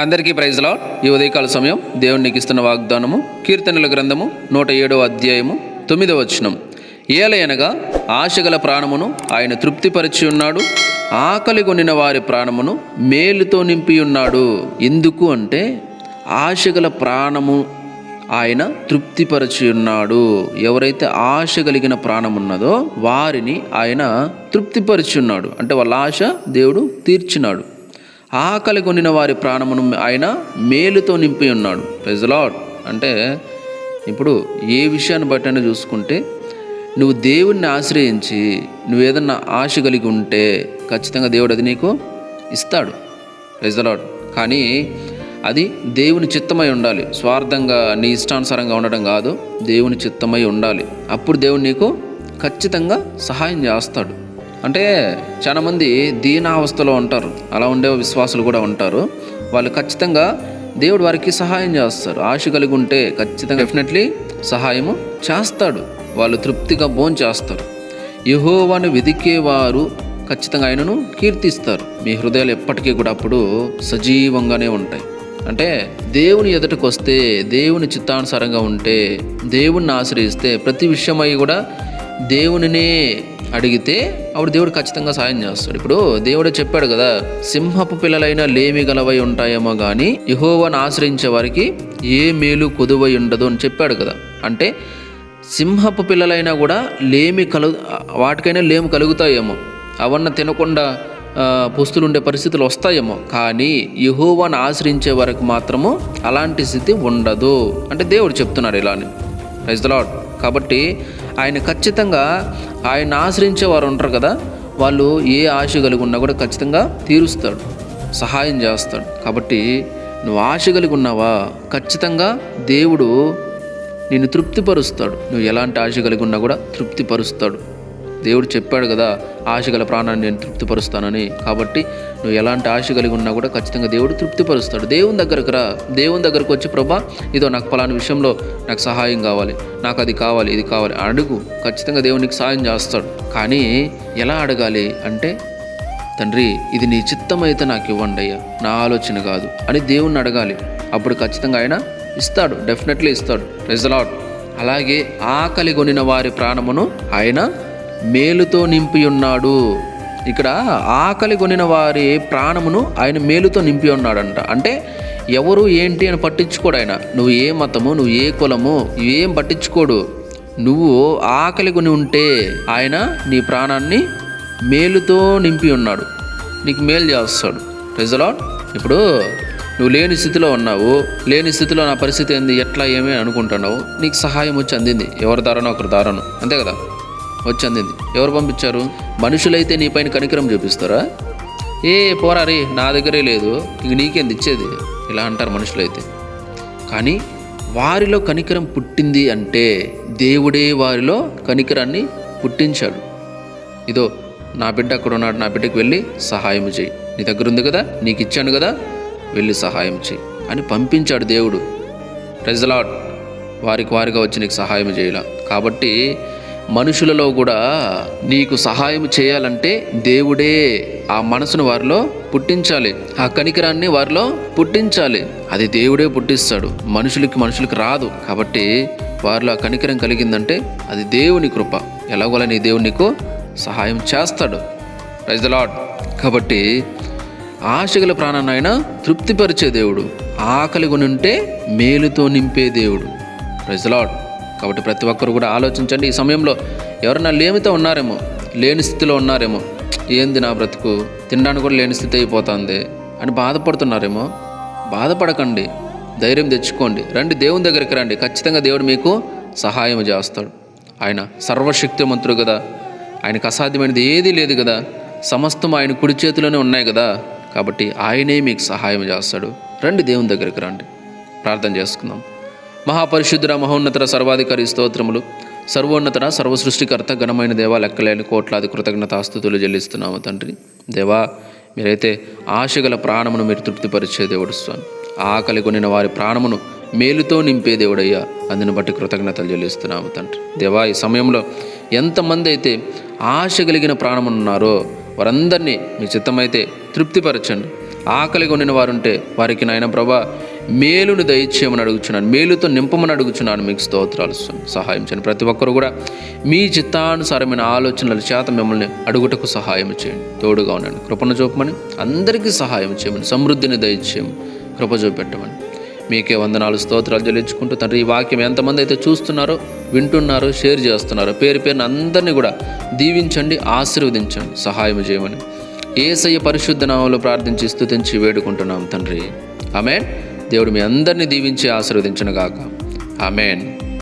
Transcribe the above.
అందరికీ praise lord. ఈ ఉదయకాల సమయం దేవుడు నీకు ఇస్తున్న వాగ్దానము కీర్తనల గ్రంథము 107వ అధ్యాయము 9వ వచనం. ఏలయనగా ఆశగల ప్రాణమును ఆయన తృప్తిపరిచి ఉన్నాడు, ఆకలి కొనిన వారి ప్రాణమును మేలుతో నింపి ఉన్నాడు. ఎందుకు అంటే ఆశగల ప్రాణము ఆయన తృప్తిపరిచి ఉన్నాడు. ఎవరైతే ఆశ కలిగిన ప్రాణం ఉన్నదో వారిని ఆయన తృప్తిపరిచి ఉన్నాడు అంటే వాళ్ళ ఆశ దేవుడు తీర్చినాడు. ఆకలి కొనిన వారి ప్రాణమును ఆయన మేలుతో నింపి ఉన్నాడు. Praise the lord. అంటే ఇప్పుడు ఏ విషయాన్ని బట్టి చూసుకుంటే నువ్వు దేవుణ్ణి ఆశ్రయించి నువ్వు ఏదన్నా ఆశ కలిగి ఉంటే ఖచ్చితంగా దేవుడు అది నీకు ఇస్తాడు. Praise the lord. కానీ అది దేవుని చిత్తమై ఉండాలి. స్వార్థంగా నీ ఇష్టానుసారంగా ఉండడం కాదు, దేవుని చిత్తమై ఉండాలి. అప్పుడు దేవుడు నీకు ఖచ్చితంగా సహాయం చేస్తాడు. అంటే చాలామంది దీనావస్థలో ఉంటారు, అలా ఉండే విశ్వాసులు కూడా ఉంటారు. వాళ్ళు ఖచ్చితంగా దేవుడు వారికి సహాయం చేస్తారు. ఆశ కలిగి ఉంటే ఖచ్చితంగా డెఫినెట్లీ సహాయము చేస్తాడు. వాళ్ళు తృప్తిగా భోంచేస్తారు. యెహోవాను వెదికేవారు ఖచ్చితంగా ఆయనను కీర్తిస్తారు. మీ హృదయాలు ఎప్పటికీ కూడా అప్పుడు సజీవంగానే ఉంటాయి. అంటే దేవుని ఎదుటకు వస్తే, దేవుని చిత్తానుసారంగా ఉంటే, దేవుణ్ణి ఆశ్రయిస్తే, ప్రతి విషయమై కూడా దేవునినే అడిగితే అప్పుడు దేవుడు ఖచ్చితంగా సాయం చేస్తాడు. ఇప్పుడు దేవుడే చెప్పాడు కదా, సింహపు పిల్లలైనా లేమి గలవై ఉంటాయేమో కానీ యెహోవాను ఆశ్రయించే వారికి ఏ మేలు కొదువై ఉండదు అని చెప్పాడు కదా. అంటే సింహపు పిల్లలైనా కూడా వాటికైనా లేమి కలుగుతాయేమో, అవన్న తినకుండా పుస్తులు ఉండే పరిస్థితులు వస్తాయేమో, కానీ యెహోవాను ఆశ్రయించే వరకు మాత్రము అలాంటి స్థితి ఉండదు అంటే దేవుడు చెప్తున్నాడు ఇలాని. Praise the lord. కాబట్టి ఆయన ఖచ్చితంగా ఆయన ఆశ్రయించే వారు ఉంటారు కదా, వాళ్ళు ఏ ఆశ కలిగి ఉన్నా కూడా ఖచ్చితంగా తీరుస్తాడు, సహాయం చేస్తాడు. కాబట్టి నువ్వు ఆశ కలిగి ఉన్నావా, ఖచ్చితంగా దేవుడు నిన్ను తృప్తిపరుస్తాడు. నువ్వు ఎలాంటి ఆశ కలిగి ఉన్నా కూడా తృప్తిపరుస్తాడు. దేవుడు చెప్పాడు కదా, ఆశగల ప్రాణాన్ని నేను తృప్తిపరుస్తానని. కాబట్టి నువ్వు ఎలాంటి ఆశ కలిగి ఉన్నా కూడా ఖచ్చితంగా దేవుడు తృప్తిపరుస్తాడు. దేవుని దగ్గరకు రా, దేవుని దగ్గరకు వచ్చి ప్రభా ఇదో నాకు పలానా విషయంలో నాకు సహాయం కావాలి, నాకు అది కావాలి, ఇది కావాలి అడుగు. ఖచ్చితంగా దేవుడు నీకు సహాయం చేస్తాడు. కానీ ఎలా అడగాలి అంటే, తండ్రి ఇది నీ చిత్తమైతే నాకు ఇవ్వండి అయ్యా, నా ఆలోచన కాదు అని దేవుణ్ణి అడగాలి. అప్పుడు ఖచ్చితంగా ఆయన ఇస్తాడు, డెఫినెట్లీ ఇస్తాడు. Praise the lord. అలాగే ఆకలి కొనిన వారి ప్రాణమును ఆయన మేలుతో నింపి ఉన్నాడు. ఇక్కడ ఆకలి కొనిన వారి ప్రాణమును ఆయన మేలుతో నింపి ఉన్నాడంట. అంటే ఎవరు ఏంటి అని పట్టించుకోడు ఆయన. నువ్వు ఏ మతము, నువ్వు ఏ కులము, ఏం పట్టించుకోడు. నువ్వు ఆకలి కొని ఉంటే ఆయన నీ ప్రాణాన్ని మేలుతో నింపి ఉన్నాడు, నీకు మేలు చేస్తాడు. Praise the lord. ఇప్పుడు నువ్వు లేని స్థితిలో ఉన్నావు, లేని స్థితిలో నా పరిస్థితి ఏంది, ఎట్లా ఏమీ అనుకుంటున్నావు, నీకు సహాయం వచ్చి అందింది. ఎవరి దారానో ఒకరి దారాను, అంతే కదా, వచ్చి అందింది. ఎవరు పంపించారు? మనుషులైతే నీ పైన కనికరం చూపిస్తారా? ఏ పోరారి నా దగ్గరే లేదు, ఇంక నీకేంది ఇచ్చేది, ఇలా అంటారు మనుషులైతే. కానీ వారిలో కనికరం పుట్టింది అంటే దేవుడే వారిలో కనికరాన్ని పుట్టించాడు. ఇదో నా బిడ్డ అక్కడ ఉన్నాడు, నా బిడ్డకి వెళ్ళి సహాయం చేయి, నీ దగ్గర ఉంది కదా, నీకు ఇచ్చాను కదా, వెళ్ళి సహాయం చేయి అని పంపించాడు దేవుడు. Praise the lord. వారిగా వచ్చి నీకు సహాయం చేయాల. కాబట్టి మనుషులలో కూడా నీకు సహాయం చేయాలంటే దేవుడే ఆ మనసును వారిలో పుట్టించాలి, ఆ కనికరాన్ని వారిలో పుట్టించాలి. అది దేవుడే పుట్టిస్తాడు, మనుషులకి రాదు. కాబట్టి వారిలో ఆ కనికరం కలిగిందంటే అది దేవుని కృప. ఎలాగోలా నీ దేవుడు నీకు సహాయం చేస్తాడు. Praise the lord. కాబట్టి ఆశగల ప్రాణాన్ని ఆయన తృప్తిపరిచే దేవుడు, ఆకలి కొని ఉంటే మేలుతో నింపే దేవుడు. Praise the lord. కాబట్టి ప్రతి ఒక్కరు కూడా ఆలోచించండి. ఈ సమయంలో ఎవరైనా లేమితో ఉన్నారేమో, లేని స్థితిలో ఉన్నారేమో, ఏంది నా బ్రతుకు, తినడానికి కూడా లేని స్థితి అయిపోతుంది అని బాధపడుతున్నారేమో. బాధపడకండి, ధైర్యం తెచ్చుకోండి, రండి దేవుని దగ్గరికి రండి. ఖచ్చితంగా దేవుడు మీకు సహాయం చేస్తాడు. ఆయన సర్వశక్తిమంతుడు కదా, ఆయనకు అసాధ్యమైనది ఏదీ లేదు కదా, సమస్తం ఆయన కుడి చేతిలోనే ఉన్నాయి కదా. కాబట్టి ఆయనే మీకు సహాయం చేస్తాడు. రండి దేవుని దగ్గరికి రండి. ప్రార్థన చేసుకుందాం. మహాపరిశుద్ధుడ, మహోన్నతర, సర్వాధికారి స్తోత్రములు. సర్వోన్నతర, సర్వసృష్టికర్త, ఘనమైన దేవా, లెక్కలేని కోట్లాది కృతజ్ఞతాస్తుతులు చెల్లిస్తున్నాము తండ్రి. దేవా, మీరైతే ఆశగల ప్రాణమును మీరు తృప్తిపరిచే దేవుడు స్వామి. ఆకలి కొనిన వారి ప్రాణమును మేలుతో నింపే దేవుడయ్యా, అందుని బట్టి కృతజ్ఞతలు చెల్లిస్తున్నాము తండ్రి. దేవా, ఈ సమయంలో ఎంతమంది అయితే ఆశ కలిగిన ప్రాణమున్నారో వారందరినీ మీ చిత్తమైతే తృప్తిపరచండి. ఆకలిగా ఉండిన వారు ఉంటే వారికి నాయన ప్రభా మేలును దయచేయమని అడుగుచున్నాను, మేలుతో నింపమని అడుగుచున్నాను. మీకు స్తోత్రాలు సహాయం చేయండి. ప్రతి ఒక్కరు కూడా మీ చిత్తానుసారమైన ఆలోచనల చేత మిమ్మల్ని అడుగుటకు సహాయం చేయండి. తోడుగా ఉండండి, కృపను చూపమని, అందరికీ సహాయం చేయమని, సమృద్ధిని దయచేయమని, కృప చూపెట్టమని మీకే వందనాలు స్తోత్రాలు చెల్లించుకుంటూ తండ్రి, ఈ వాక్యం ఎంతమంది అయితే చూస్తున్నారో, వింటున్నారో, షేర్ చేస్తున్నారో పేరు పేరున అందరినీ కూడా దీవించండి, ఆశీర్వదించండి, సహాయం చేయమని యేసయ్య పరిశుద్ధ నామములో ప్రార్థించి స్తుతించి వేడుకుంటున్నాం తండ్రి. ఆమేన్. దేవుడు మీ అందరినీ దీవించి ఆశీర్వదించును గాక. ఆమేన్.